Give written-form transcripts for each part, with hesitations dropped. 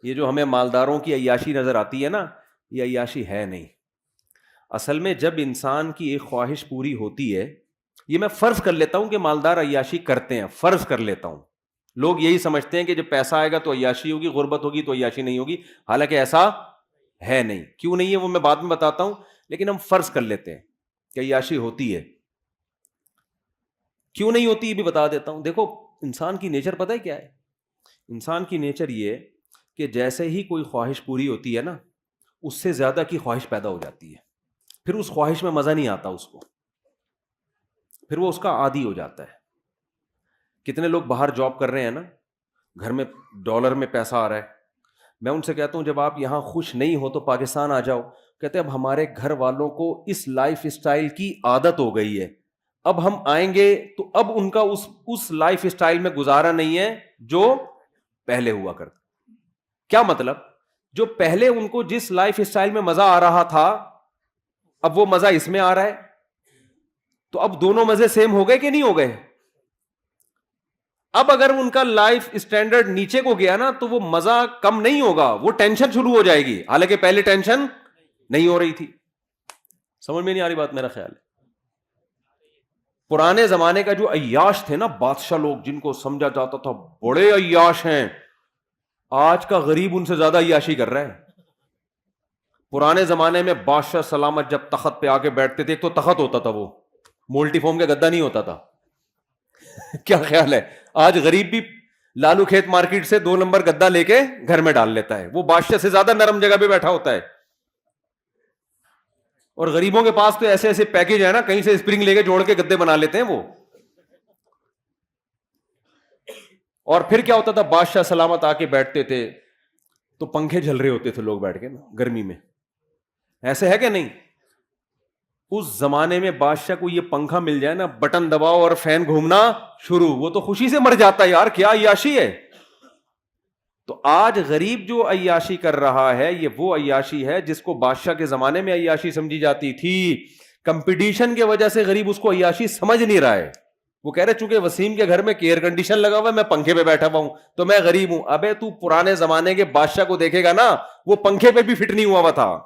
یہ جو ہمیں مالداروں کی عیاشی نظر آتی ہے نا، یہ عیاشی ہے نہیں. اصل میں جب انسان کی ایک خواہش پوری ہوتی ہے، یہ میں فرض کر لیتا ہوں کہ مالدار عیاشی کرتے ہیں، فرض کر لیتا ہوں. لوگ یہی سمجھتے ہیں کہ جب پیسہ آئے گا تو عیاشی ہوگی، غربت ہوگی تو عیاشی نہیں ہوگی، حالانکہ ایسا ہے نہیں. کیوں نہیں ہے وہ میں بعد میں بتاتا ہوں، لیکن ہم فرض کر لیتے ہیں کہ عیاشی ہوتی ہے. کیوں نہیں ہوتی یہ بھی بتا دیتا ہوں. دیکھو انسان کی نیچر پتہ ہے کیا ہے؟ انسان کی نیچر یہ کہ جیسے ہی کوئی خواہش پوری ہوتی ہے نا، اس سے زیادہ کی خواہش پیدا ہو جاتی ہے. پھر اس خواہش میں مزہ نہیں آتا اس کو، پھر وہ اس کا عادی ہو جاتا ہے. کتنے لوگ باہر جاب کر رہے ہیں نا، گھر میں ڈالر میں پیسہ آ رہا ہے، میں ان سے کہتا ہوں جب آپ یہاں خوش نہیں ہو تو پاکستان آ جاؤ. کہتے ہیں اب ہمارے گھر والوں کو اس لائف اسٹائل کی عادت ہو گئی ہے، اب ہم آئیں گے تو اب ان کا اس لائف اسٹائل میں گزارا نہیں ہے جو پہلے ہوا کرتا. کیا مطلب؟ جو پہلے ان کو جس لائف اسٹائل میں مزہ آ رہا تھا، اب وہ مزہ اس میں آ رہا ہے، تو اب دونوں مزے سیم ہو گئے کہ نہیں ہو گئے؟ اب اگر ان کا لائف اسٹینڈرڈ نیچے کو گیا نا تو وہ مزہ کم نہیں ہوگا، وہ ٹینشن شروع ہو جائے گی، حالانکہ پہلے ٹینشن نہیں ہو رہی تھی. سمجھ میں نہیں آ رہی بات؟ میرا خیال ہے پرانے زمانے کا جو عیاش تھے نا، بادشاہ لوگ جن کو سمجھا جاتا تھا بڑے عیاش ہیں، آج کا غریب ان سے زیادہ عیاشی کر رہا ہے. پرانے زمانے میں بادشاہ سلامت جب تخت پہ آ کے بیٹھتے تھے، ایک تو تخت ہوتا تھا، وہ مولٹی فوم کا گدا نہیں ہوتا تھا. کیا خیال ہے؟ آج غریب بھی لالو کھیت مارکیٹ سے 2 نمبر گدا لے کے گھر میں ڈال لیتا ہے، وہ بادشاہ سے زیادہ نرم جگہ پہ بیٹھا ہوتا ہے. اور غریبوں کے پاس تو ایسے ایسے پیکج ہے نا، کہیں سے اسپرنگ لے کے جوڑ کے گدے بنا لیتے ہیں وہ. اور پھر کیا ہوتا تھا، بادشاہ سلامت آ کے بیٹھتے تھے تو پنکھے جھل رہے ہوتے تھے، لوگ بیٹھ کے نا گرمی میں. ایسے ہے کہ نہیں؟ اس زمانے میں بادشاہ کو یہ پنکھا مل جائے نا، بٹن دباؤ اور فین گھومنا شروع، وہ تو خوشی سے مر جاتا ہے، یار کیا عیاشی ہے. تو آج غریب جو عیاشی کر رہا ہے، یہ وہ عیاشی ہے جس کو بادشاہ کے زمانے میں عیاشی سمجھی جاتی تھی. کمپٹیشن کی وجہ سے غریب اس کو عیاشی سمجھ نہیں رہا ہے. وہ کہہ رہے چونکہ وسیم کے گھر میں ایئر کنڈیشن لگا ہوا ہے، میں پنکھے پہ بیٹھا ہوا ہوں تو میں غریب ہوں. ابے تو پرانے زمانے کے بادشاہ کو دیکھے گا نا، وہ پنکھے پہ بھی فٹ نہیں ہوا تھا،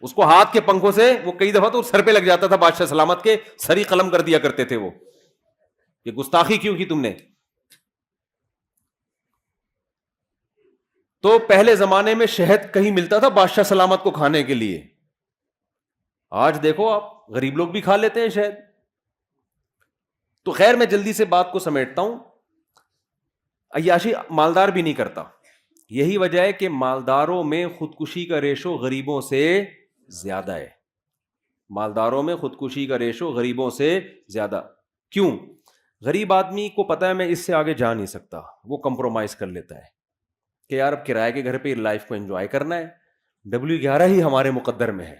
اس کو ہاتھ کے پنکھوں سے وہ کئی دفعہ تو سر پہ لگ جاتا تھا، بادشاہ سلامت کے سری قلم کر دیا کرتے تھے. وہ یہ گستاخی کیوں کی تم نے؟ تو پہلے زمانے میں شہد کہیں ملتا تھا بادشاہ سلامت کو کھانے کے لیے، آج دیکھو آپ غریب لوگ بھی کھا لیتے ہیں شہد. تو خیر میں جلدی سے بات کو سمیٹتا ہوں. عیاشی مالدار بھی نہیں کرتا. یہی وجہ ہے کہ مالداروں میں خودکشی کا ریشو غریبوں سے زیادہ ہے. مالداروں میں خودکشی کا ریشو غریبوں سے زیادہ. کیوں؟ غریب آدمی کو پتا ہے میں اس سے آگے جا نہیں سکتا، وہ کمپرومائز کر لیتا ہے کہ یار اب کرائے کے گھر پہ لائف کو انجوائے کرنا ہے، W11 ہی ہمارے مقدر میں ہے،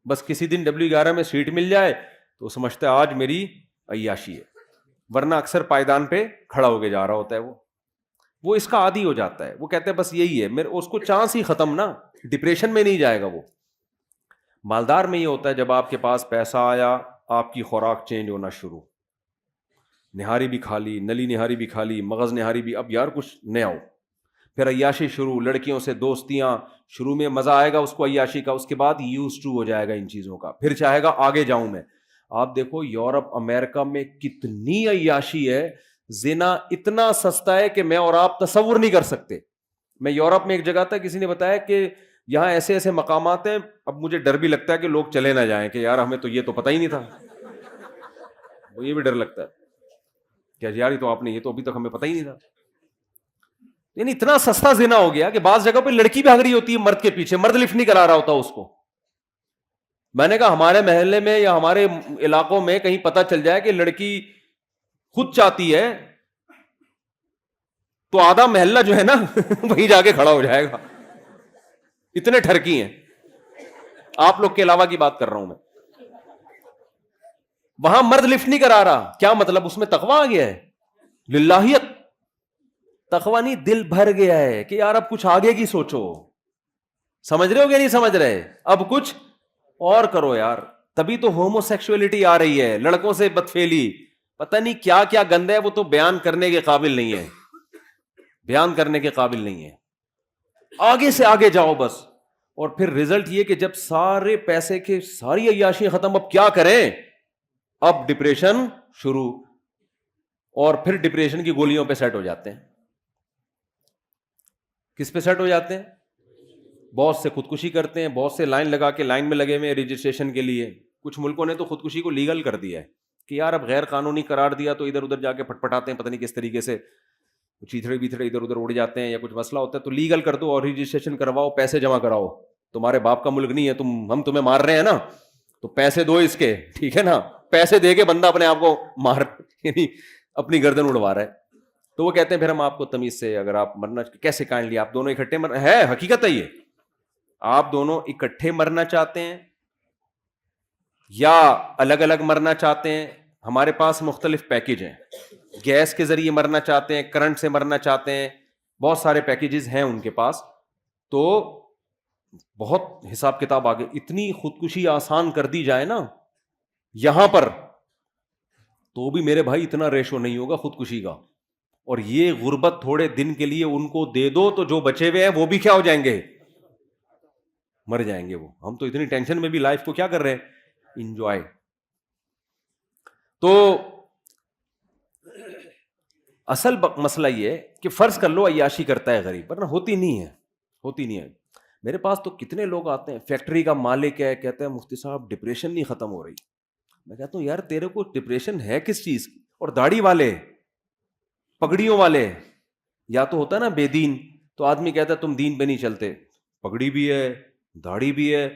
بس کسی دن W11 میں سیٹ مل جائے تو سمجھتا ہے آج میری عیاشی ہے، ورنہ اکثر پائیدان پہ کھڑا ہو کے جا رہا ہوتا ہے. وہ اس کا عادی ہو جاتا ہے، وہ کہتے ہیں بس یہی ہے میرے، اس کو چانس ہی ختم نا، ڈپریشن میں نہیں جائے گا وہ. مالدار میں یہ ہوتا ہے جب آپ کے پاس پیسہ آیا، آپ کی خوراک چینج ہونا شروع، نہاری بھی کھا لی، نلی نہاری بھی کھا لی، مغز نہاری بھی، اب یار کچھ نیا ہو. پھر عیاشی شروع، لڑکیوں سے دوستیاں، شروع میں مزہ آئے گا اس کو عیاشی کا، اس کے بعد یوز ٹو ہو جائے گا ان چیزوں کا، پھر چاہے گا آگے جاؤں میں. آپ دیکھو یورپ امریکہ میں کتنی عیاشی ہے، زنا اتنا سستا ہے کہ میں اور آپ تصور نہیں کر سکتے. میں یورپ میں ایک جگہ تھا، کسی نے بتایا کہ یہاں ایسے ایسے مقامات ہیں، اب مجھے ڈر بھی لگتا ہے کہ لوگ چلے نہ جائیں کہ یار ہمیں تو یہ تو پتہ ہی نہیں تھا. وہ یہ بھی ڈر لگتا ہے کہ یار تو آپ نے یہ تو ابھی تک ہمیں پتہ ہی نہیں تھا. یعنی اتنا سستا زنا ہو گیا کہ بعض جگہ پہ لڑکی بھاگ رہی ہوتی ہے مرد کے پیچھے، مرد لفٹ نہیں کرا رہا ہوتا اس کو. میں نے کہا ہمارے محلے میں یا ہمارے علاقوں میں کہیں پتہ چل جائے کہ لڑکی خود چاہتی ہے تو آدھا محلہ جو ہے نا وہیں جا کے کھڑا ہو جائے گا، اتنے ٹھرکی ہیں. آپ لوگ کے علاوہ کی بات کر رہا ہوں میں. وہاں مرد لفٹ نہیں کرا رہا، کیا مطلب؟ اس میں تقویٰ آ گیا ہے، للہیت. تقویٰ نہیں، دل بھر گیا ہے کہ یار اب کچھ آگے کی سوچو. سمجھ رہے ہو کہ نہیں سمجھ رہے؟ اب کچھ اور کرو یار. تبھی تو ہومو سیکسولیٹی آ رہی ہے، لڑکوں سے بدفعلی، پتہ نہیں کیا کیا گند ہے، وہ تو بیان کرنے کے قابل نہیں ہے، بیان کرنے کے قابل نہیں ہے. آگے سے آگے جاؤ بس. اور پھر رزلٹ یہ کہ جب سارے پیسے کے ساری عیاشیاں ختم, اب کیا کریں؟ اب ڈپریشن شروع, اور پھر ڈپریشن کی گولیوں پہ سیٹ ہو جاتے ہیں. کس پہ سیٹ ہو جاتے ہیں؟ بہت سے خودکشی کرتے ہیں, بہت سے لائن لگا کے لائن میں لگے ہوئے رجسٹریشن کے لیے. کچھ ملکوں نے تو خودکشی کو لیگل کر دیا ہے کہ یار اب غیر قانونی قرار دیا تو ادھر ادھر جا کے پٹپٹاتے ہیں, پتہ نہیں کس طریقے سے چیتھڑے بیتھڑے ادھر ادھر اڑ جاتے ہیں, یا کچھ مسئلہ ہوتا ہے تو لیگل کر دو اور رجسٹریشن کرواؤ, پیسے جمع کراؤ. تمہارے باپ کا ملک نہیں ہے, ہم تمہیں مار رہے ہیں نا, تو پیسے دو اس کے, ٹھیک ہے نا. پیسے دے کے بندہ اپنے آپ کو مار, یعنی اپنی گردن اڑوا رہا ہے. تو وہ کہتے ہیں پھر ہم آپ کو تمیز سے, اگر آپ مرنا کیسے کائنڈلی آپ دونوں اکٹھے ہے حقیقت ہے یہ, آپ دونوں اکٹھے مرنا چاہتے ہیں یا الگ الگ مرنا چاہتے ہیں. ہمارے پاس مختلف پیکیج ہیں, گیس کے ذریعے مرنا چاہتے ہیں, کرنٹ سے مرنا چاہتے ہیں, بہت سارے پیکیجز ہیں ان کے پاس. تو بہت حساب کتاب آگے, اتنی خودکشی آسان کر دی جائے نا یہاں پر, تو بھی میرے بھائی اتنا ریشو نہیں ہوگا خودکشی کا. اور یہ غربت تھوڑے دن کے لیے ان کو دے دو تو جو بچے ہوئے ہیں وہ بھی کیا ہو جائیں گے, مر جائیں گے وہ. ہم تو اتنی ٹینشن میں بھی لائف کو کیا کر رہے ہیں, انجوائے. تو اصل مسئلہ یہ کہ فرض کر لو عیاشی کرتا ہے غریب, ورنہ ہوتی نہیں ہے. میرے پاس تو کتنے لوگ آتے ہیں, فیکٹری کا مالک ہے, کہتے ہیں مفتی صاحب ڈپریشن نہیں ختم ہو رہی. میں کہتا ہوں یار تیرے کو ڈپریشن ہے کس چیز کی؟ اور داڑھی والے, پگڑیوں والے, یا تو ہوتا ہے نا بے دین, تو آدمی کہتا ہے تم دین پہ نہیں چلتے, پگڑی بھی ہے, داڑھی بھی ہے,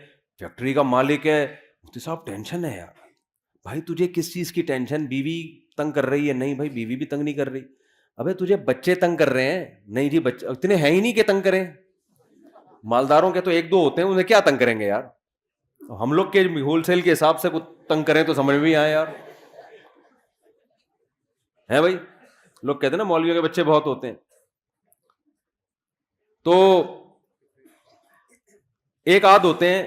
فیکٹری کا مالک ہے, مفتی صاحب ٹینشن ہے. یار بھائی تجھے کس چیز کی ٹینشن؟ بیوی تنگ کر رہی ہے؟ نہیں بھائی بیوی بھی تنگ نہیں کر رہی. ابے تجھے بچے تنگ کر رہے ہیں؟ نہیں جی بچے اتنے ہیں ہی نہیں کہ تنگ کریں. مالداروں کے تو ایک دو ہوتے ہیں, انہیں کیا تنگ کریں گے یار. ہم لوگ کے ہول سیل کے حساب سے تنگ کریں تو سمجھ میں آئے یار, ہے بھائی. لوگ کہتے ہیں نا مولویوں کے بچے بہت ہوتے ہیں. تو ایک آدھ ہوتے ہیں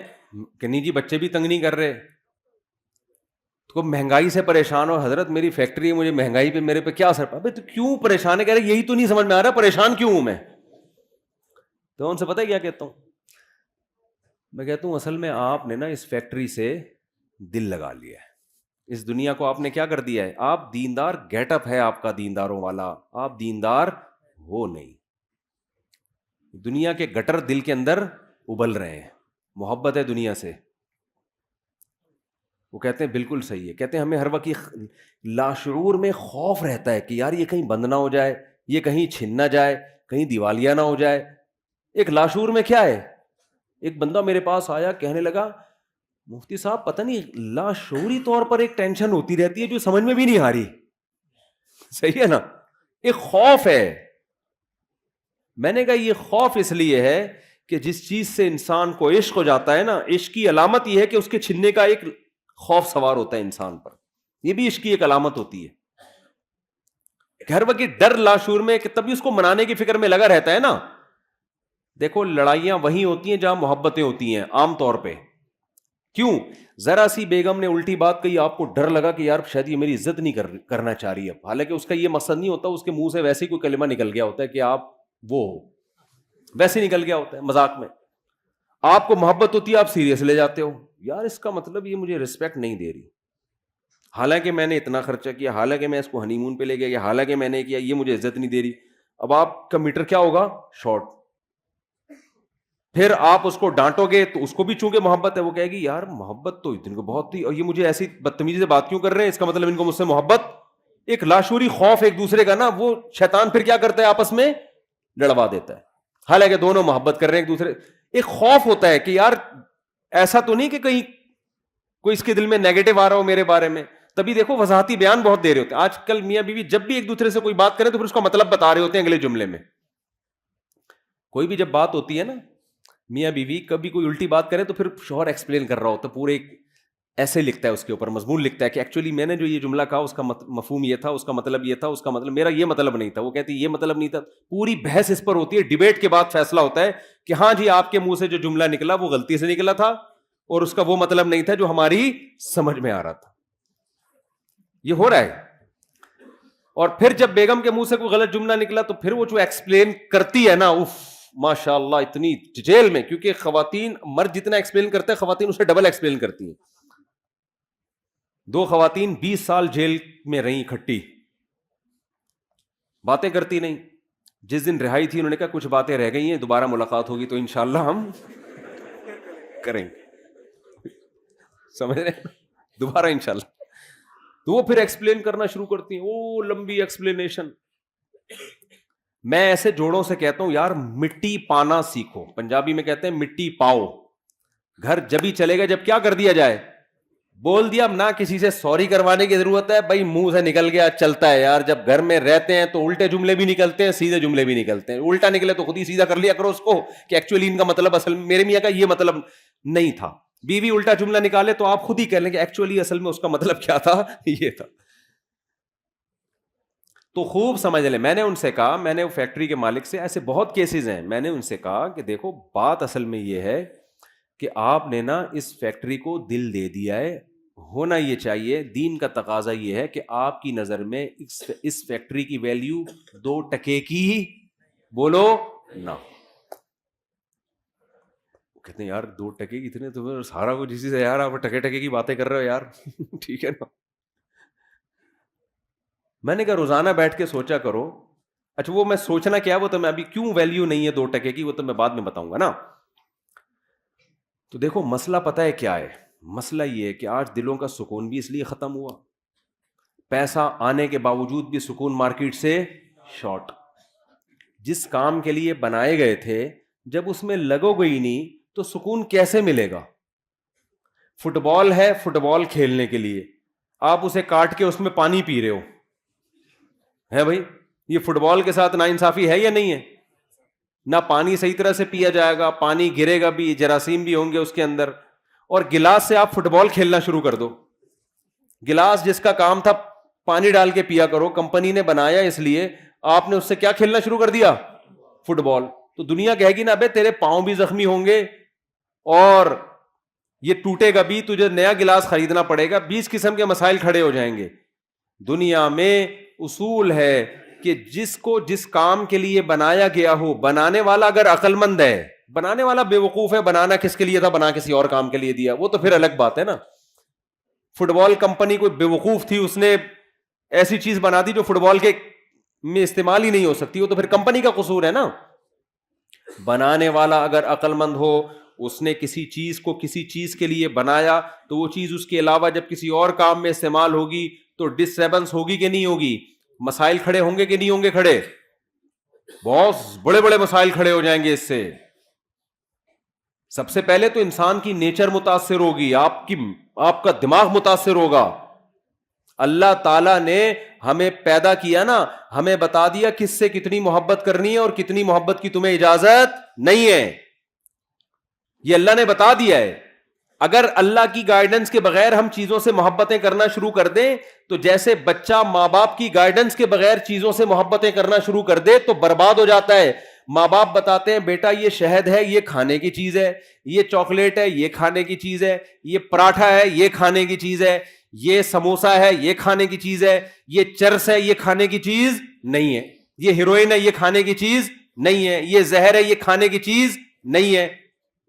کہ نہیں جی بچے بھی تنگ نہیں کر رہے, تو مہنگائی سے پریشان ہو, حضرت میری فیکٹری ہے, مجھے مہنگائی پہ میرے پہ کیا اثر پڑا. تو کیوں پریشان ہے؟ کہہ رہے یہی تو نہیں سمجھ میں آ رہا پریشان کیوں ہوں میں. تو ان سے پتہ ہے کیا کہتا ہوں میں؟ کہتا ہوں اصل میں آپ نے نا اس فیکٹری سے دل لگا لیا ہے, اس دنیا کو آپ نے کیا کر دیا ہے, آپ دیندار گیٹ اپ ہے آپ کا دینداروں والا, آپ دیندار ہو نہیں. دنیا کے گٹر دل کے اندر ابل رہے ہیں, محبت ہے دنیا سے. وہ کہتے ہیں بالکل صحیح ہے, کہتے ہیں ہمیں ہر وقت لاشعور میں خوف رہتا ہے کہ یار یہ کہیں بند نہ ہو جائے, یہ کہیں چھن نہ جائے, کہیں دیوالیہ نہ ہو جائے. ایک لاشعور میں کیا ہے, ایک بندہ میرے پاس آیا کہنے لگا مفتی صاحب پتہ نہیں لاشعوری طور پر ایک ٹینشن ہوتی رہتی ہے جو سمجھ میں بھی نہیں آ رہی. صحیح ہے نا, ایک خوف ہے. میں نے کہا یہ خوف اس لیے ہے کہ جس چیز سے انسان کو عشق ہو جاتا ہے نا, عشق کی علامت یہ ہے کہ اس کے چھننے کا ایک خوف سوار ہوتا ہے انسان پر. یہ بھی عشق کی ایک علامت ہوتی ہے. ہر وقت ڈر لاشعور میں, کہ تبھی اس کو منانے کی فکر میں لگا رہتا ہے نا. دیکھو لڑائیاں وہیں ہوتی ہیں جہاں محبتیں ہوتی ہیں عام طور پہ. کیوں؟ ذرا سی بیگم نے الٹی بات کہی, آپ کو ڈر لگا کہ یار شاید یہ میری عزت نہیں کرنا چاہ رہی اب, حالانکہ اس کا یہ مقصد نہیں ہوتا, اس کے منہ سے ویسے ہی کوئی کلمہ نکل گیا ہوتا ہے کہ آپ وہ ہو, ویسے نکل گیا ہوتا ہے مذاق میں. آپ کو محبت ہوتی ہے, آپ سیریس لے جاتے ہو, یار اس کا مطلب یہ مجھے رسپیکٹ نہیں دے رہی, حالانکہ میں نے اتنا خرچہ کیا, حالانکہ میں اس کو ہنی مون پہ لے گیا, حالانکہ میں نے کیا, یہ مجھے عزت نہیں دے رہی. اب آپ کا میٹر کیا ہوگا, شارٹ. پھر آپ اس کو ڈانٹو گے تو اس کو بھی چونکہ محبت ہے, وہ کہے گی یار محبت تو ان کو بہت تھی, اور یہ مجھے ایسی بدتمیزی سے بات کیوں کر رہے ہیں, اس کا مطلب ان کو مجھ سے محبت. ایک لاشعوری خوف ایک دوسرے کا نا, وہ شیطان پھر کیا کرتا ہے آپس میں لڑوا دیتا ہے, حالانکہ دونوں محبت کر رہے ہیں ایک دوسرے. ایک خوف ہوتا ہے کہ یار ایسا تو نہیں کہ کہیں کوئی اس کے دل میں نیگیٹو آ رہا ہو میرے بارے میں. تبھی دیکھو وضاحتی بیان بہت دے رہے ہوتے ہیں آج کل. میاں بیوی جب بھی ایک دوسرے سے کوئی بات کریں تو پھر اس کا مطلب بتا رہے ہوتے ہیں اگلے جملے میں. کوئی بھی جب بات ہوتی ہے نا میاں بیوی, کبھی کوئی الٹی بات کرے تو پھر شوہر ایکسپلین کر رہا ہوتا ہے, پورے ایک ایسے لکھتا ہے اس کے اوپر, مضمون لکھتا ہے کہ ایکچولی میں نے جو یہ جملہ کہا اس کا مفہوم یہ تھا, اس کا مطلب یہ تھا, اس کا مطلب میرا یہ مطلب نہیں تھا, وہ کہتی یہ مطلب نہیں تھا. پوری بحث اس پر ہوتی ہے, ڈیبیٹ کے بعد فیصلہ ہوتا ہے کہ ہاں جی آپ کے منہ سے جو جملہ نکلا وہ غلطی سے نکلا تھا, اور اس کا وہ مطلب نہیں تھا جو ہماری سمجھ میں آ رہا تھا. یہ ہو رہا ہے. اور پھر جب بیگم کے منہ سے کوئی غلط جملہ نکلا تو پھر وہ جو ایکسپلین کرتی ہے نا, ماشاء اللہ اتنی جیل میں, کیونکہ خواتین مرد جتنا ایکسپلین کرتے ہیں خواتین اسے ڈبل ایکسپلین کرتی ہیں. 2 خواتین 20 سال جیل میں رہیں اکٹھی, باتیں کرتی نہیں. جس دن رہائی تھی انہوں نے کہا کچھ باتیں رہ گئی ہیں, دوبارہ ملاقات ہوگی تو انشاءاللہ ہم کریں گے. سمجھ رہے ہیں, دوبارہ انشاءاللہ. تو وہ پھر ایکسپلین کرنا شروع کرتی ہیں, وہ لمبی ایکسپلینیشن. میں ایسے جوڑوں سے کہتا ہوں یار مٹی پانا سیکھو. پنجابی میں کہتے ہیں مٹی پاؤ. گھر جبھی چلے گا جب کیا کر دیا جائے, بول دیا. نہ کسی سے سوری کروانے کی ضرورت ہے بھائی, منہ سے نکل گیا چلتا ہے یار. جب گھر میں رہتے ہیں تو الٹے جملے بھی نکلتے ہیں, سیدھے جملے بھی نکلتے ہیں. الٹا نکلے تو خود ہی سیدھا کر لیا کرو اس کو کہ ایکچولی ان کا مطلب اصل میں میرے میاں کا یہ مطلب نہیں تھا. بیوی الٹا جملہ نکالے تو آپ خود ہی کہہ لیں کہ ایکچولی اصل میں اس کا مطلب کیا تھا, یہ تھا. تو خوب سمجھ لیں. میں نے ان سے کہا, میں نے وہ فیکٹری کے مالک سے, ایسے بہت کیسز ہیں, میں نے ان سے کہا کہ دیکھو بات اصل میں یہ ہے کہ آپ نے نا اس فیکٹری کو دل دے دیا ہے. ہونا یہ چاہیے, دین کا تقاضا یہ ہے کہ آپ کی نظر میں اس فیکٹری کی ویلیو 2 ٹکے کی بولو نہ. کہتے ہیں یار 2 ٹکے کی اتنے تو سارا کچھ اسی سے, یار آپ ٹکے ٹکے کی باتیں کر رہے ہو یار. ٹھیک ہے نا. میں نے کہا روزانہ بیٹھ کے سوچا کرو. اچھا وہ میں سوچنا کیا, وہ تو میں ابھی کیوں ویلیو نہیں ہے 2 ٹکے کی وہ تو میں بعد میں بتاؤں گا نا. تو دیکھو مسئلہ پتہ ہے کیا ہے, مسئلہ یہ ہے کہ آج دلوں کا سکون بھی اس لیے ختم ہوا, پیسہ آنے کے باوجود بھی سکون مارکیٹ سے شارٹ. جس کام کے لیے بنائے گئے تھے جب اس میں لگو گئی نہیں تو سکون کیسے ملے گا. فٹ بال ہے, فٹ بال کھیلنے کے لیے آپ اسے کاٹ کے اس میں پانی پی رہے ہو, ہے بھائی یہ فٹ بال کے ساتھ ناانصافی ہے یا نہیں ہے. نہ پانی صحیح طرح سے پیا جائے گا, پانی گرے گا بھی, جراثیم بھی ہوں گے اس کے اندر. اور گلاس سے آپ فٹ بال کھیلنا شروع کر دو. گلاس جس کا کام تھا پانی ڈال کے پیا کرو, کمپنی نے بنایا اس لیے, آپ نے اس سے کیا کھیلنا شروع کر دیا, فٹ بال. تو دنیا کہے گی نا ابے تیرے پاؤں بھی زخمی ہوں گے اور یہ ٹوٹے گا بھی, تجھے نیا گلاس خریدنا پڑے گا. 20 قسم کے مسائل کھڑے ہو جائیں گے. دنیا میں اصول ہے کہ جس کو جس کام کے لیے بنایا گیا ہو, بنانے والا اگر عقل مند ہے, بنانے والا بے وقوف ہے, بنانا کس کے لیے تھا, بنا کسی اور کام کے لیے دیا, وہ تو پھر الگ بات ہے نا. فٹ بال کمپنی کوئی بے وقوف تھی, اس نے ایسی چیز بنا دی جو فٹ بال کے میں استعمال ہی نہیں ہو سکتی, وہ تو پھر کمپنی کا قصور ہے نا. بنانے والا اگر عقل مند ہو, اس نے کسی چیز کو کسی چیز کے لیے بنایا تو وہ چیز اس کے علاوہ جب کسی اور کام میں استعمال ہوگی تو ڈسٹربنس ہوگی کہ نہیں ہوگی, مسائل کھڑے ہوں گے کہ نہیں ہوں گے کھڑے, بہت بڑے بڑے مسائل کھڑے ہو جائیں گے اس سے. سب سے پہلے تو انسان کی نیچر متاثر ہوگی, آپ کا دماغ متاثر ہوگا. اللہ تعالیٰ نے ہمیں پیدا کیا نا, ہمیں بتا دیا کس سے کتنی محبت کرنی ہے اور کتنی محبت کی تمہیں اجازت نہیں ہے, یہ اللہ نے بتا دیا ہے. اگر اللہ کی گائیڈنس کے بغیر ہم چیزوں سے محبتیں کرنا شروع کر دیں تو جیسے بچہ ماں باپ کی گائیڈنس کے بغیر چیزوں سے محبتیں کرنا شروع کر دے تو برباد ہو جاتا ہے. ماں باپ بتاتے ہیں بیٹا یہ شہد ہے یہ کھانے کی چیز ہے, یہ چاکلیٹ ہے یہ کھانے کی چیز ہے, یہ پراٹھا ہے یہ کھانے کی چیز ہے, یہ سموسا ہے یہ کھانے کی چیز ہے, یہ چرس ہے یہ کھانے کی چیز نہیں ہے, یہ ہیروئن ہے یہ کھانے کی چیز نہیں ہے, یہ زہر ہے یہ کھانے کی چیز نہیں ہے.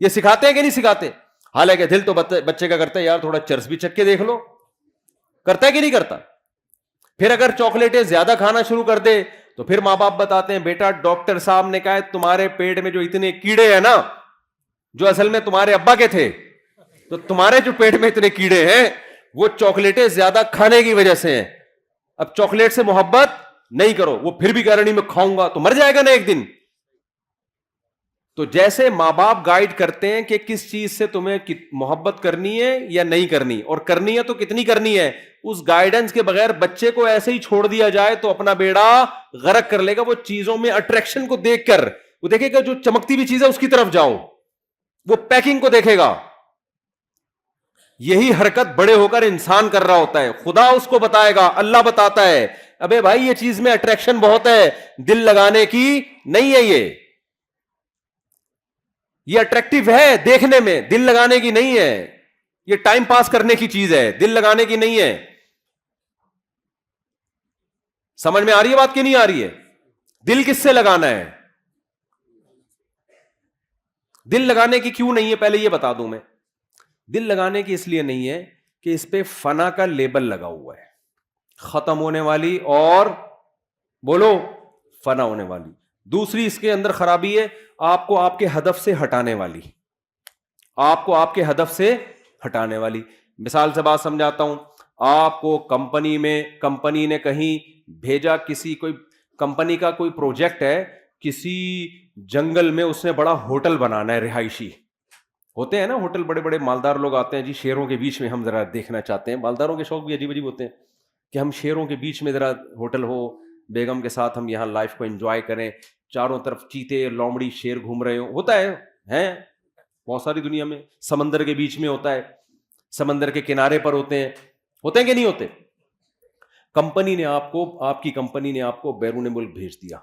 یہ سکھاتے ہیں کہ نہیں سکھاتے؟ حالانکہ دل تو بچے کا کرتا ہے یار تھوڑا چرس بھی چکھ کے دیکھ لو, کرتا ہے کہ نہیں کرتا. پھر اگر چاکلیٹیں زیادہ کھانا شروع کر دے تو پھر ماں باپ بتاتے ہیں بیٹا ڈاکٹر صاحب نے کہا ہے تمہارے پیٹ میں جو اتنے کیڑے ہیں نا جو اصل میں تمہارے ابا کے تھے, تو تمہارے جو پیٹ میں اتنے کیڑے ہیں وہ چاکلیٹیں زیادہ کھانے کی وجہ سے ہیں. اب چاکلیٹ سے محبت نہیں کرو, وہ پھر بھی کہہ رہا نہیں میں کھاؤں گا, تو مر جائے گا نا ایک دن. تو جیسے ماں باپ گائیڈ کرتے ہیں کہ کس چیز سے تمہیں محبت کرنی ہے یا نہیں کرنی, اور کرنی ہے تو کتنی کرنی ہے, اس گائیڈنس کے بغیر بچے کو ایسے ہی چھوڑ دیا جائے تو اپنا بیڑا غرق کر لے گا. وہ چیزوں میں اٹریکشن کو دیکھ کر وہ دیکھے گا جو چمکتی بھی چیز ہے اس کی طرف جاؤ, وہ پیکنگ کو دیکھے گا. یہی حرکت بڑے ہو کر انسان کر رہا ہوتا ہے. خدا اس کو بتائے گا, اللہ بتاتا ہے ابے بھائی یہ چیز میں اٹریکشن بہت ہے, دل لگانے کی نہیں ہے, یہ اٹریکٹیو ہے دیکھنے میں, دل لگانے کی نہیں ہے, یہ ٹائم پاس کرنے کی چیز ہے, دل لگانے کی نہیں ہے. سمجھ میں آ رہی ہے بات کہ نہیں آ رہی ہے؟ دل کس سے لگانا ہے؟ دل لگانے کی کیوں نہیں ہے پہلے یہ بتا دوں میں. دل لگانے کی اس لیے نہیں ہے کہ اس پہ فنا کا لیبل لگا ہوا ہے, ختم ہونے والی اور بولو فنا ہونے والی. دوسری اس کے اندر خرابی ہے, آپ کو آپ کے ہدف سے ہٹانے والی, آپ کو آپ کے ہدف سے ہٹانے والی. مثال سے بات سمجھاتا ہوں, آپ کو کمپنی نے کہیں بھیجا, کسی کوئی کمپنی کا کوئی پروجیکٹ ہے, کسی جنگل میں اس نے بڑا ہوٹل بنانا ہے, رہائشی ہوتے ہیں نا ہوٹل, بڑے بڑے مالدار لوگ آتے ہیں جی, شیروں کے بیچ میں ہم ذرا دیکھنا چاہتے ہیں. مالداروں کے شوق بھی عجیب عجیب ہوتے ہیں کہ ہم شیروں کے بیچ میں ذرا ہوٹل ہو, بیگم کے ساتھ ہم یہاں لائف کو انجوائے کریں, چاروں طرف چیتے لومڑی شیر گھوم رہے ہو. ہوتا ہے بہت ساری دنیا میں, سمندر کے بیچ میں ہوتا ہے, سمندر کے کنارے پر ہوتے ہیں کہ نہیں ہوتے. کمپنی نے آپ کی کمپنی نے آپ کو بیرون ملک بھیج دیا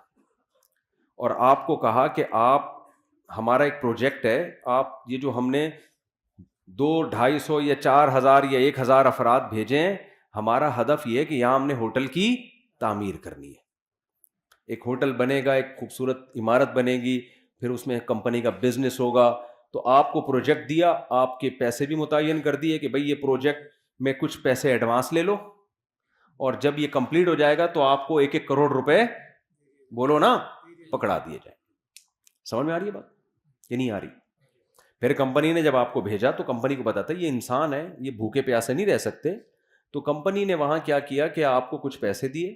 اور آپ کو کہا کہ آپ, ہمارا ایک پروجیکٹ ہے, آپ یہ جو ہم نے 200-250 یا 4000 یا 1000 افراد بھیجے ہیں, ہمارا ہدف یہ ہے کہ یہاں ہم نے ہوٹل کی تعمیر کرنی ہے. ایک ہوٹل بنے گا, ایک خوبصورت عمارت بنے گی, پھر اس میں کمپنی کا بزنس ہوگا. تو آپ کو پروجیکٹ دیا, آپ کے پیسے بھی متعین کر دیے کہ بھئی یہ پروجیکٹ میں کچھ پیسے ایڈوانس لے لو, اور جب یہ کمپلیٹ ہو جائے گا تو آپ کو 1-1 کروڑ روپے بولو نا پکڑا دیے جائیں. سمجھ میں آ رہی ہے بات یہ نہیں آ رہی؟ پھر کمپنی نے جب آپ کو بھیجا تو کمپنی کو پتا تھا یہ انسان ہے, یہ بھوکے پیاسے نہیں رہ سکتے. تو کمپنی نے وہاں کیا کیا کہ آپ کو کچھ پیسے دیے,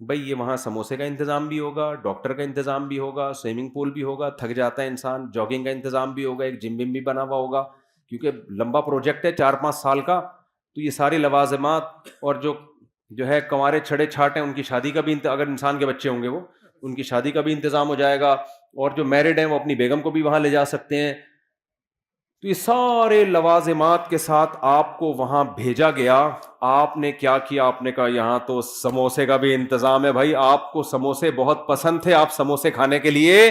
بھئی یہ وہاں سموسے کا انتظام بھی ہوگا, ڈاکٹر کا انتظام بھی ہوگا, سوئمنگ پول بھی ہوگا, تھک جاتا ہے انسان, جاگنگ کا انتظام بھی ہوگا, ایک جم بھی بنا ہوا ہوگا, کیونکہ لمبا پروجیکٹ ہے 4-5 سال کا. تو یہ سارے لوازمات, اور جو ہے کنوارے چھڑے چھاٹ ہیں ان کی شادی کا بھی, اگر انسان کے بچے ہوں گے وہ ان کی شادی کا بھی انتظام ہو جائے گا, اور جو میرڈ ہیں وہ اپنی بیگم کو بھی وہاں لے جا سکتے ہیں. تو یہ سارے لوازمات کے ساتھ آپ کو وہاں بھیجا گیا. آپ نے کیا کیا, آپ نے کہا یہاں تو سموسے کا بھی انتظام ہے. بھائی آپ کو سموسے بہت پسند تھے, آپ سموسے کھانے کے لیے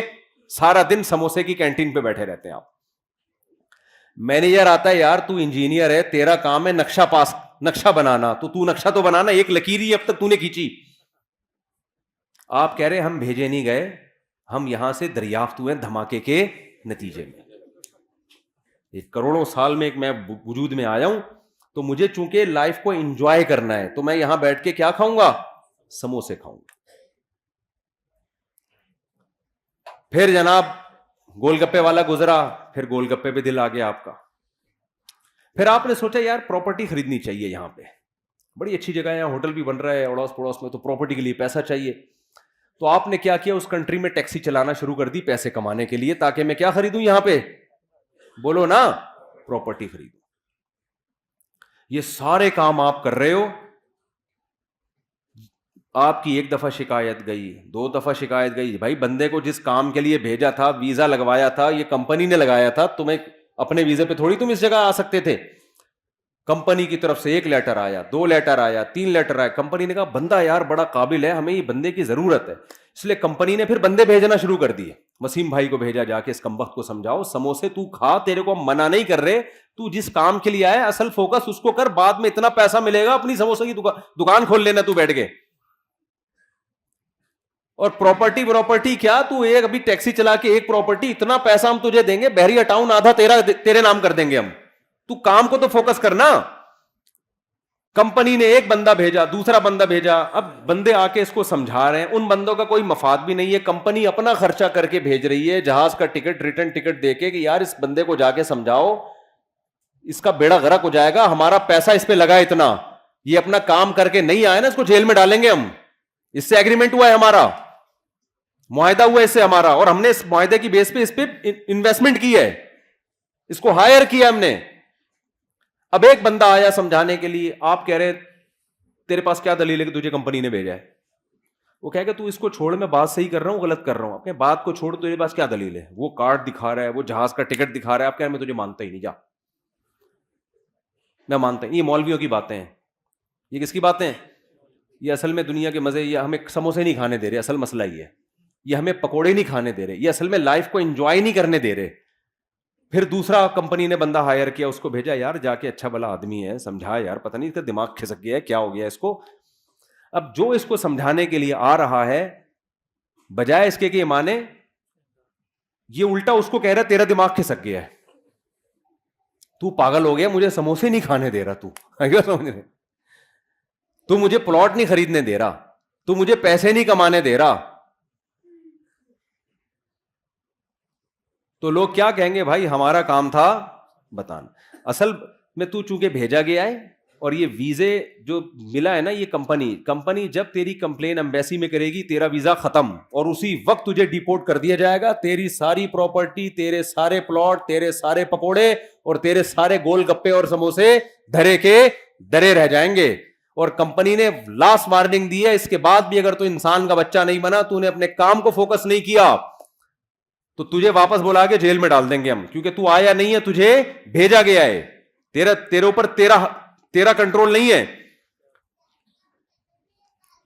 سارا دن سموسے کی کینٹین پہ بیٹھے رہتے ہیں آپ. مینیجر آتا ہے, یار تو انجینئر ہے, تیرا کام ہے نقشہ بنانا, تو نقشہ تو بنانا, ایک لکیر ہی اب تک تو نے کھینچی. آپ کہہ رہے ہم بھیجے نہیں گئے, ہم یہاں سے دریافت ہوئے دھماکے کے نتیجے میں. ایک کروڑوں سال میں ایک میں وجود میں آیا ہوں, تو مجھے چونکہ لائف کو انجوائے کرنا ہے, تو میں یہاں بیٹھ کے کیا کھاؤں گا, سموسے کھاؤں گا. پھر جناب گول گپے والا گزرا, پھر گول گپے پہ دل آ گیا آپ کا. پھر آپ نے سوچا یار پراپرٹی خریدنی چاہیے, یہاں پہ بڑی اچھی جگہ ہے, یہاں ہوٹل بھی بن رہا ہے اڑوس پڑوس میں, تو پراپرٹی کے لیے پیسہ چاہیے. تو آپ نے کیا کیا, اس کنٹری میں ٹیکسی چلانا شروع کر دی پیسے کمانے کے لیے, تاکہ میں کیا خریدوں یہاں پہ, بولو نا, پراپرٹی خریدوں. یہ سارے کام آپ کر رہے ہو, آپ کی 1 دفعہ شکایت گئی, 2 دفعہ شکایت گئی. بھائی بندے کو جس کام کے لیے بھیجا تھا, ویزا لگوایا تھا, یہ کمپنی نے لگایا تھا, تمہیں اپنے ویزے پہ تھوڑی تم اس جگہ آ سکتے تھے. کمپنی کی طرف سے 1 لیٹر آیا, 2 لیٹر آیا, 3 لیٹر آیا. کمپنی نے کہا بندہ یار بڑا قابل ہے, ہمیں یہ بندے کی ضرورت ہے. اس لیے کمپنی نے پھر بندے بھیجنا شروع کر دیے. وسیم بھائی کو بھیجا, جا کے اس کمبخت کو سمجھاؤ, سموسے تو کھا, تیرے کو منع نہیں کر رہے, تو جس کام کے لیے آیا اصل فوکس اس کو کر, بعد میں اتنا پیسہ ملے گا اپنی سموسے کی دکان کھول لینا تو بیٹھ کے. اور پراپرٹی کیا, تو ایک ابھی ٹیکسی چلا کے ایک پراپرٹی, اتنا پیسہ ہم تجھے دیں گے, بحریہ ٹاؤن آدھا تیرے نام کر دیں گے ہم. تو کام کو تو فوکس کرنا. کمپنی نے 1 بندہ بھیجا, دوسرا بندہ بھیجا, اب بندے آ کے اس کو سمجھا رہے ہیں, ان بندوں کا کوئی مفاد بھی نہیں ہے. کمپنی اپنا خرچہ کر کے بھیج رہی ہے, جہاز کا ٹکٹ, ریٹرن ٹکٹ دے کے, کہ یار اس بندے کو جا کے سمجھاؤ, اس کا بیڑا غرق ہو جائے گا, ہمارا پیسہ اس پہ لگا اتنا, یہ اپنا کام کر کے نہیں آیا نا, اس کو جیل میں ڈالیں گے ہم. اس سے ایگریمنٹ ہوا ہے, ہمارا معاہدہ ہوا ہے اس سے ہمارا, اور ہم نے اس معاہدے کی بیس پہ اس پہ انویسٹمنٹ کی ہے, اس کو ہائر کیا ہم نے. اب ایک بندہ آیا سمجھانے کے لیے, آپ کہہ رہے تیرے پاس کیا دلیل ہے کہ تجھے کمپنی نے بھیجا ہے. وہ کہے گا تو اس کو چھوڑ, میں بات صحیح کر رہا ہوں غلط کر رہا ہوں. اپنے بات کو چھوڑ, تیرے پاس کیا دلیل ہے, وہ کارڈ دکھا رہا ہے, وہ جہاز کا ٹکٹ دکھا رہا ہے, آپ کہہ رہے میں تجھے مانتا ہی نہیں, جا میں مانتا ہوں. یہ مولویوں کی باتیں ہیں. یہ کس کی باتیں ہیں؟ یہ اصل میں دنیا کے مزے, یہ ہمیں سموسے نہیں کھانے دے رہے, اصل مسئلہ یہ ہے. یہ ہمیں پکوڑے نہیں کھانے دے رہے, یہ اصل میں لائف کو انجوائے نہیں کرنے دے رہے. پھر دوسرا کمپنی نے بندہ ہائر کیا, اس کو بھیجا, یار جا کے اچھا بھلا آدمی ہے, سمجھا یار, پتہ نہیں اس کا دماغ کھسک گیا ہے, کیا ہو گیا اس کو. اب جو اس کو سمجھانے کے لیے آ رہا ہے, بجائے اس کے کہ یہ مانے, یہ الٹا اس کو کہہ رہا تیرا دماغ کھسک گیا ہے, تو پاگل ہو گیا, مجھے سموسے نہیں کھانے دے رہا, تو مجھے پلاٹ نہیں خریدنے دے رہا, تو مجھے پیسے نہیں کمانے دے رہا. تو لوگ کیا کہیں گے, بھائی ہمارا کام تھا بتانا. اصل میں تو چونکہ بھیجا گیا ہے, اور یہ ویزے جو ملا ہے نا, یہ کمپنی جب تیری کمپلین ایمبیسی میں کرے گی, تیرا ویزا ختم, اور اسی وقت تجھے ڈیپورٹ کر دیا جائے گا. تیری ساری پراپرٹی, تیرے سارے پلاٹ, تیرے سارے پکوڑے اور تیرے سارے گول گپے اور سموسے دھرے کے درے رہ جائیں گے. اور کمپنی نے لاسٹ وارننگ دی ہے, اس کے بعد بھی اگر تو انسان کا بچہ نہیں بنا, تو نے اپنے کام کو فوکس نہیں کیا, تو تجھے واپس بلا کے جیل میں ڈال دیں گے ہم, کیونکہ تو آیا نہیں ہے, تجھے بھیجا گیا ہے, تیرے اوپر تیرا کنٹرول نہیں ہے.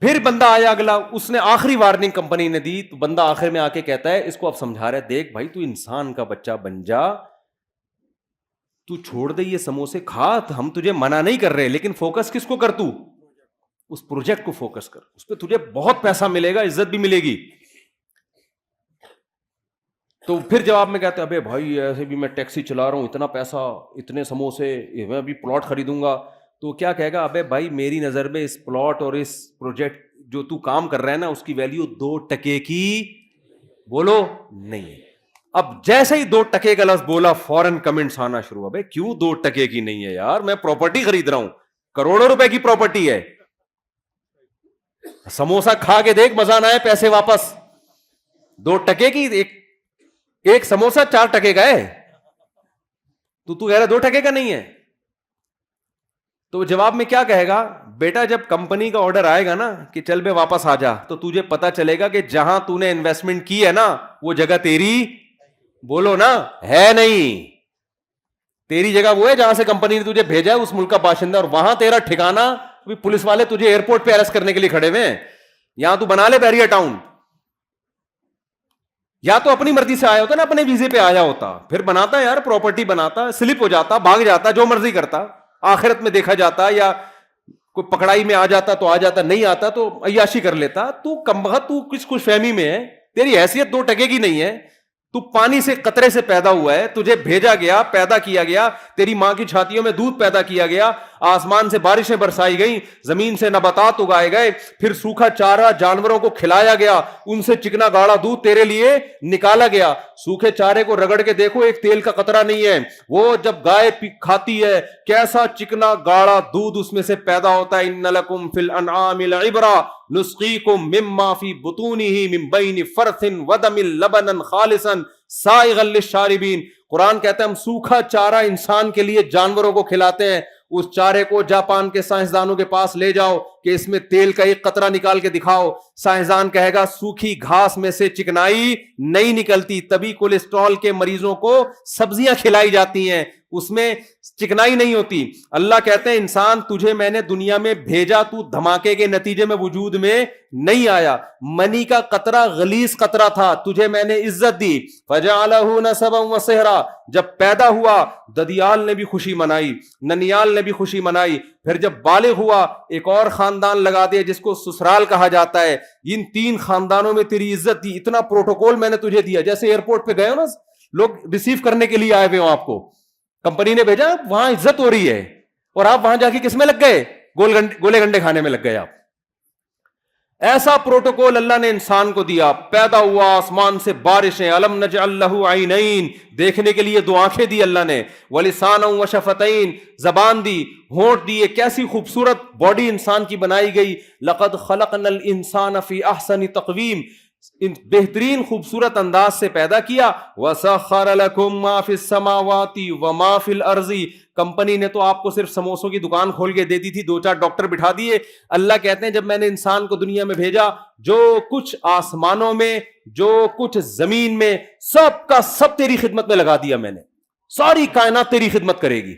پھر بندہ آیا اگلا, اس نے آخری وارننگ کمپنی نے دی, تو بندہ آخر میں آ کے کہتا ہے, اس کو اب سمجھا رہا ہے, دیکھ بھائی تو انسان کا بچہ بن جا, تو چھوڑ دے یہ سموسے کھا, ہم تجھے منع نہیں کر رہے, لیکن فوکس کس کو کر, تو اس پروجیکٹ کو فوکس کر, اس پہ تجھے بہت پیسہ ملے گا, عزت بھی ملے گی. تو پھر جواب میں کہتے ہیں, ابے بھائی ایسے بھی میں ٹیکسی چلا رہا ہوں, اتنا پیسہ, اتنے سموسے, میں ابھی پلاٹ خریدوں گا. تو کیا کہے گا, ابے بھائی میری نظر میں اس پلاٹ اور اس پروجیکٹ جو تو کام کر رہا ہے نا, اس کی ویلیو 2 ٹکے کی بولو نہیں ہے. اب جیسے ہی 2 ٹکے کا لفظ بولا, فوراً کمنٹس آنا شروع, ابے کیوں 2 ٹکے کی نہیں ہے یار, میں پراپرٹی خرید رہا ہوں, کروڑوں روپے کی پراپرٹی ہے, سموسا کھا کے دیکھ مزہ نہ آئے, پیسے واپس. 2 ٹکے کی ایک سموسا 4 ٹکے کا ہے, تو کہہ رہا 2 ٹکے کا نہیں ہے. تو جواب میں کیا کہے گا, بیٹا جب کمپنی کا آرڈر آئے گا نا کہ چل بے واپس آ جا, تو تجھے پتا چلے گا کہ جہاں تو نے انویسٹمنٹ کی ہے نا, وہ جگہ تیری بولو نا ہے نہیں. تیری جگہ وہ ہے جہاں سے کمپنی نے تجھے بھیجا ہے, اس ملک کا باشندہ, اور وہاں تیرا ٹھکانا, پولیس والے تجھے ایئرپورٹ پہ اریسٹ کرنے کے لیے کھڑے ہوئے ہیں. یہاں تو بنا لے بیریا ٹاؤن, یا تو اپنی مرضی سے آیا ہوتا نا, اپنے ویزے پہ آیا ہوتا, پھر بناتا یار پراپرٹی, بناتا, سلپ ہو جاتا, بھاگ جاتا, جو مرضی کرتا, آخرت میں دیکھا جاتا, یا کوئی پکڑائی میں آ جاتا تو آ جاتا, نہیں آتا تو عیاشی کر لیتا. تو کمبخت, تو کچھ خوش فہمی میں ہے, تیری حیثیت 2 ٹکے کی نہیں ہے. تو پانی سے قطرے سے پیدا ہوا ہے, تجھے بھیجا گیا, پیدا کیا گیا, تیری ماں کی چھاتیوں میں دودھ پیدا کیا گیا, آسمان سے بارشیں برسائی گئیں, زمین سے نباتات اگائے گئے, پھر سوکھا چارہ جانوروں کو کھلایا گیا, ان سے چکنا گاڑا دودھ تیرے لیے نکالا گیا. سوکھے چارے کو رگڑ کے دیکھو, ایک تیل کا قطرہ نہیں ہے. وہ جب گائے کھاتی ہے, کیسا چکنا گاڑا دودھ اس میں سے پیدا ہوتا ہے. ان لکم فی الانعام لعبرہ نسقیکم مما فی بطونہ من بین فرث ودم لبنا خالصا سائغا للشاربین. قرآن کہتا ہے ہم سوکھا چارہ انسان کے لیے جانوروں کو کھلاتے ہیں. اس چارے کو جاپان کے سائنسدانوں کے پاس لے جاؤ کہ اس میں تیل کا ایک قطرہ نکال کے دکھاؤ, سائنسدان کہے گا سوکھی گھاس میں سے چکنائی نہیں نکلتی, تبھی کولیسٹرول کے مریضوں کو سبزیاں کھلائی جاتی ہیں, اس میں چکنائی نہیں ہوتی. اللہ کہتے ہیں انسان تجھے میں نے دنیا میں بھیجا, تو دھماکے کے نتیجے میں وجود میں نہیں آیا, منی کا قطرہ غلیظ قطرہ تھا, تجھے میں نے عزت دی. فجعلہ نسبا وصہرا, جب پیدا ہوا ددیال نے بھی خوشی منائی, ننیال نے بھی خوشی منائی, پھر جب بالغ ہوا ایک اور خاندان لگا دیا جس کو سسرال کہا جاتا ہے. ان 3 خاندانوں میں تیری عزت دی, اتنا پروٹوکول میں نے تجھے دیا. جیسے ایئرپورٹ پہ گئے ہو نا, لوگ ریسیو کرنے کے لیے آئے ہوئے ہوں, آپ کو کمپنی نے بھیجا, وہاں عزت ہو رہی ہے, اور آپ وہاں جا کے کس میں لگ گئے, گولے گنڈے کھانے میں لگ گئے آپ. ایسا پروٹوکول اللہ نے انسان کو دیا, پیدا ہوا, آسمان سے بارشیں, الم نجعل لہ عینین, دیکھنے کے لیے 2 آنکھیں دی اللہ نے, ولسانا وشفتین, زبان دی, ہونٹ دیے, کیسی خوبصورت باڈی انسان کی بنائی گئی. لقد خلقنا الانسان فی احسن تقویم, بہترین خوبصورت انداز سے پیدا کیا. وَسَخَّرَ لَكُم مَّا فِي السَّمَاوَاتِ وَمَا فِي الْأَرْضِ, کمپنی نے تو آپ کو صرف سموسوں کی دکان کھول کے دے دی تھی, 2-4 ڈاکٹر بٹھا دیے. اللہ کہتے ہیں جب میں نے انسان کو دنیا میں بھیجا, جو کچھ آسمانوں میں, جو کچھ زمین میں, سب کا سب تیری خدمت میں لگا دیا میں نے. ساری کائنات تیری خدمت کرے گی.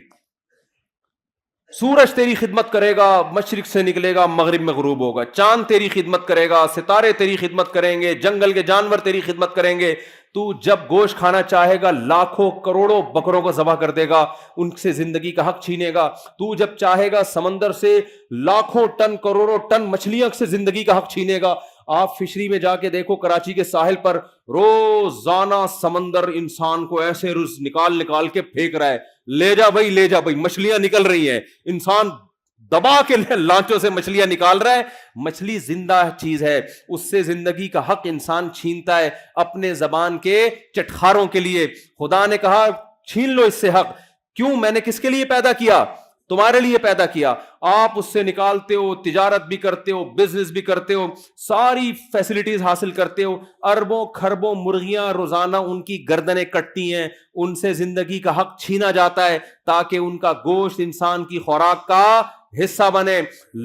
سورج تیری خدمت کرے گا, مشرق سے نکلے گا مغرب میں غروب ہوگا. چاند تیری خدمت کرے گا, ستارے تیری خدمت کریں گے, جنگل کے جانور تیری خدمت کریں گے. تو جب گوشت کھانا چاہے گا لاکھوں کروڑوں بکروں کو ذبح کر دے گا, ان سے زندگی کا حق چھینے گا. تو جب چاہے گا سمندر سے لاکھوں ٹن کروڑوں ٹن مچھلیاں سے زندگی کا حق چھینے گا. آپ فشری میں جا کے دیکھو, کراچی کے ساحل پر روزانہ سمندر انسان کو ایسے رز نکال نکال کے پھینک رہا ہے, لے جا بھائی لے جا بھائی, مچھلیاں نکل رہی ہیں, انسان دبا کے لانچوں سے مچھلیاں نکال رہا ہے. مچھلی زندہ چیز ہے, اس سے زندگی کا حق انسان چھینتا ہے اپنے زبان کے چٹخاروں کے لیے. خدا نے کہا چھین لو اس سے حق. کیوں؟ میں نے کس کے لیے پیدا کیا؟ تمہارے لیے پیدا کیا. آپ اس سے نکالتے ہو, تجارت بھی کرتے ہو, بزنس بھی کرتے ہو, ساری فیسلٹیز حاصل کرتے ہو. اربوں کھربوں مرغیاں روزانہ ان کی گردنیں کٹتی ہیں, ان سے زندگی کا حق چھینا جاتا ہے تاکہ ان کا گوشت انسان کی خوراک کا حصہ بنے.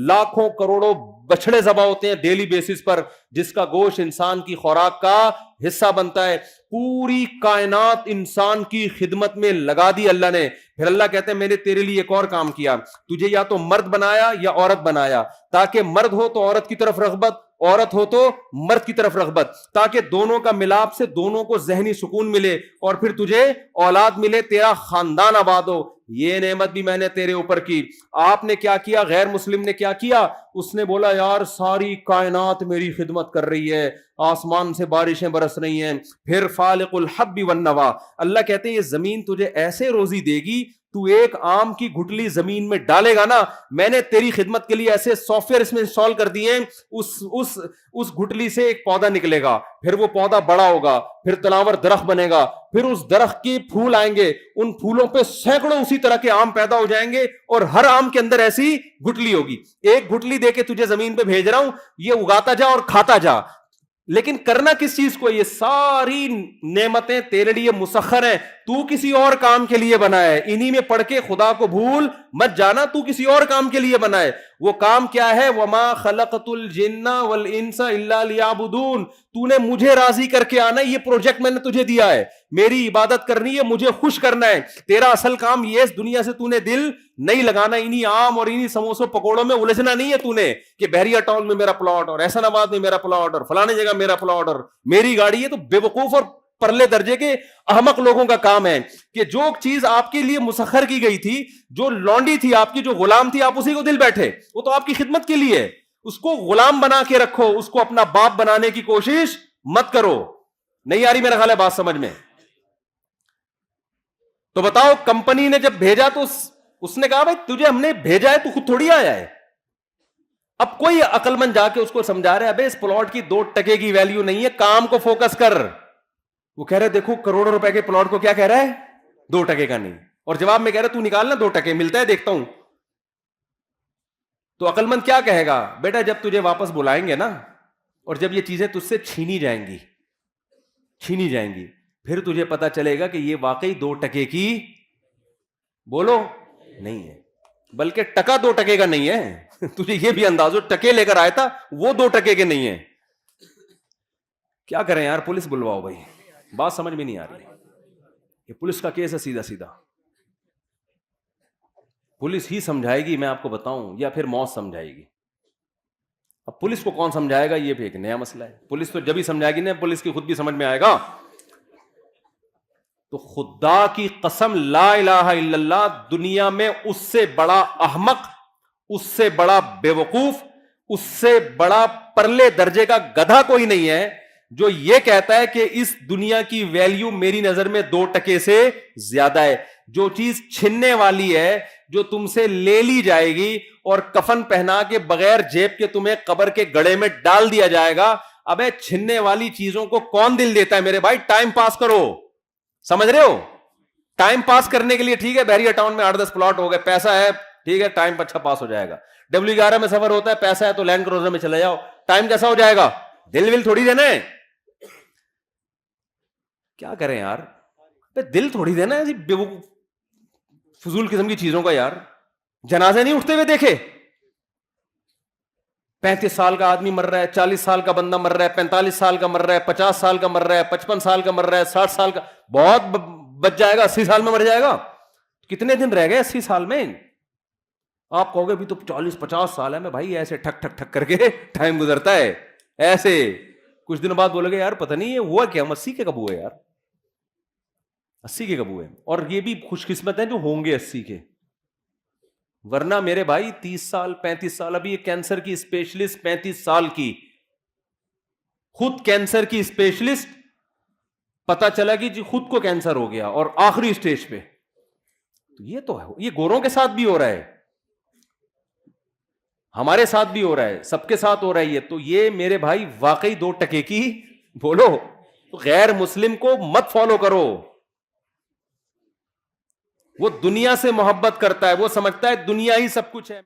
لاکھوں کروڑوں بچڑے ذبح ہوتے ہیں ڈیلی بیسس پر, جس کا گوشت انسان کی خوراک کا حصہ بنتا ہے. پوری کائنات انسان کی خدمت میں لگا دی اللہ نے. پھر اللہ کہتے ہیں میں نے تیرے لیے ایک اور کام کیا, تجھے یا تو مرد بنایا یا عورت بنایا, تاکہ مرد ہو تو عورت کی طرف رغبت, عورت ہو تو مرد کی طرف رغبت, تاکہ دونوں کا ملاپ سے دونوں کو ذہنی سکون ملے اور پھر تجھے اولاد ملے, تیرا خاندان آباد ہو. یہ نعمت بھی میں نے تیرے اوپر کی. آپ نے کیا کیا؟ غیر مسلم نے کیا کیا؟ اس نے بولا یار ساری کائنات میری خدمت کر رہی ہے, آسمان سے بارشیں برس رہی ہیں. پھر فالق الحب والنوا, اللہ کہتے ہیں یہ زمین تجھے ایسے روزی دے گی, تو ایک آم کی گٹلی زمین میں ڈالے گا نا, میں نے تیری خدمت کے لیے ایسے سافٹ ویئر اس میں انسٹال کر دیے ہیں, اس گٹلی سے ایک پودا نکلے گا, پھر وہ پودا بڑا ہوگا, پھر تناور درخت بنے گا, پھر اس درخت کے پھول آئیں گے, ان پھولوں پہ سینکڑوں اسی طرح کے آم پیدا ہو جائیں گے, اور ہر آم کے اندر ایسی گٹلی ہوگی. ایک گٹلی دے کے تجھے زمین پہ بھیج رہا ہوں, یہ اگاتا جا اور کھاتا جا. لیکن کرنا کس چیز کو؟ یہ ساری نعمتیں تیرے لیے مسخر ہیں, تو کسی اور کام کے لیے بنا ہے. انہی میں پڑھ کے خدا کو بھول مت جانا, تو کسی اور کام کے لیے بنا ہے. وہ کام کیا ہے؟ وَمَا خَلَقْتُ الْجِنَّ وَالْإِنسَ إِلَّا لِيَعْبُدُونَ, تو نے مجھے راضی کر کے آنا ہے. یہ پروجیکٹ میں نے تجھے دیا ہے, میری عبادت کرنی ہے, مجھے خوش کرنا ہے. تیرا اصل کام یہ, اس دنیا سے تو نے دل نہیں لگانا, انہی عام اور انہی سموسوں پکوڑوں میں الجھنا نہیں ہے. تو نے کہ بحریہ ٹاؤن میں میرا پلاٹ, اور احسن آباد میں میرا پلاٹ, اور فلانے جگہ میرا پلاٹ, اور میری گاڑی ہے. تو بے وقوف اور پرلے درجے کے احمق لوگوں کا کام ہے کہ جو چیز آپ کے لیے مسخر کی گئی تھی, جو لونڈی تھی آپ کی, جو غلام تھی, آپ اسی کو دل بیٹھے, وہ تو آپ کی خدمت کے لیے. اس کو غلام بنا کے رکھو, اس کو اپنا باپ بنانے کی کوشش مت کرو. نہیں آ رہی میرا خیال ہے بات سمجھ میں؟ تو بتاؤ, کمپنی نے جب بھیجا تو اس نے کہا بھائی تجھے ہم نے بھیجا ہے, تو خود تھوڑی آیا ہے. اب کوئی عقل مند جا کے اس کو سمجھا رہے ابے اس پلاٹ کی 2 ٹکے کی ویلیو نہیں ہے, کام کو فوکس کر. وہ کہہ رہے دیکھو کروڑوں روپے کے پلاٹ کو کیا کہہ رہا ہے, 2 ٹکے کا نہیں, اور جواب میں کہہ رہا تو نکالنا 2 ٹکے ملتا ہے دیکھتا ہوں. تو عقل مند کیا کہے گا؟ بیٹا جب تجھے واپس بلائیں گے نا, اور جب یہ چیزیں تجھ سے چھینی جائیں گی, پھر تجھے پتا چلے گا کہ یہ واقعی 2 ٹکے کی بولو نہیں ہے, بلکہ ٹکا 2 ٹکے کا نہیں ہے. تجھے یہ بھی انداز ہو ٹکے لے کر آیا تھا, وہ 2 ٹکے کے نہیں ہیں. کیا کریں یار, پولیس بلواؤ بھائی, بات سمجھ میں نہیں آ رہی. یہ پولیس کا کیس ہے سیدھا سیدھا, پولیس ہی سمجھائے گی میں آپ کو بتاؤں, یا پھر موت سمجھائے گی. اب پولیس کو کون سمجھائے گا یہ بھی ایک نیا مسئلہ ہے. پولیس تو جب ہی سمجھائے گی نا, پولیس کی خود بھی سمجھ میں آئے گا. تو خدا کی قسم لا الہ الا اللہ, دنیا میں اس سے بڑا احمق, اس سے بڑا بے وقوف, اس سے بڑا پرلے درجے کا گدھا کوئی نہیں ہے جو یہ کہتا ہے کہ اس دنیا کی ویلیو میری نظر میں 2 ٹکے سے زیادہ ہے. جو چیز چھننے والی ہے, جو تم سے لے لی جائے گی اور کفن پہنا کے بغیر جیب کے تمہیں قبر کے گڑھے میں ڈال دیا جائے گا. ابے چھننے والی چیزوں کو کون دل دیتا ہے میرے بھائی؟ ٹائم پاس کرو, سمجھ رہے ہو؟ ٹائم پاس کرنے کے لیے ٹھیک ہے, بحریہ ٹاؤن میں 8-10 پلاٹ ہو گئے, پیسہ ہے ٹھیک ہے, ٹائم اچھا پاس ہو جائے گا. W11 میں سفر ہوتا ہے, پیسہ ہے تو لینڈ کروزر میں چلے جاؤ, ٹائم کیسا ہو جائے گا؟ دل ول تھوڑی دینا ہے. کیا کریں یار, دل تھوڑی دینا ہے فضول قسم کی چیزوں کا. یار جنازے نہیں اٹھتے ہوئے دیکھے, 35 سال کا آدمی مر رہا ہے, 40 سال کا بندہ مر رہا ہے, 45 سال کا مر رہا ہے, 50 سال کا مر رہا ہے, 55 سال کا مر رہا ہے, 60 سال کا, بہت بچ جائے گا, 80 سال میں مر جائے گا. کتنے دن رہ گئے 80 سال میں؟ آپ کہو گے بھی تو 40-50 سال ہے. میں بھائی ایسے ٹھک ٹھک ٹھک کر کے ٹائم گزرتا ہے ایسے. کچھ دنوں بعد بولے گے یار پتہ نہیں یہ ہوا کیا, ہم 80 کے کب ہوئے یار, 80 کے کب ہوئے. اور یہ بھی خوش قسمت ہیں جو ہوں گے 80 کے, ورنہ میرے بھائی 30 سال 35 سال. ابھی یہ کینسر کی اسپیشلسٹ 35 سال کی خود کینسر کی اسپیشلسٹ، پتا چلا کہ جی خود کو کینسر ہو گیا اور آخری اسٹیج پہ. تو یہ گوروں کے ساتھ بھی ہو رہا ہے، ہمارے ساتھ بھی ہو رہا ہے، سب کے ساتھ ہو رہا ہے یہ. تو یہ میرے بھائی واقعی 2 ٹکے کی بولو. غیر مسلم کو مت فالو کرو. وہ دنیا سے محبت کرتا ہے، وہ سمجھتا ہے دنیا ہی سب کچھ ہے.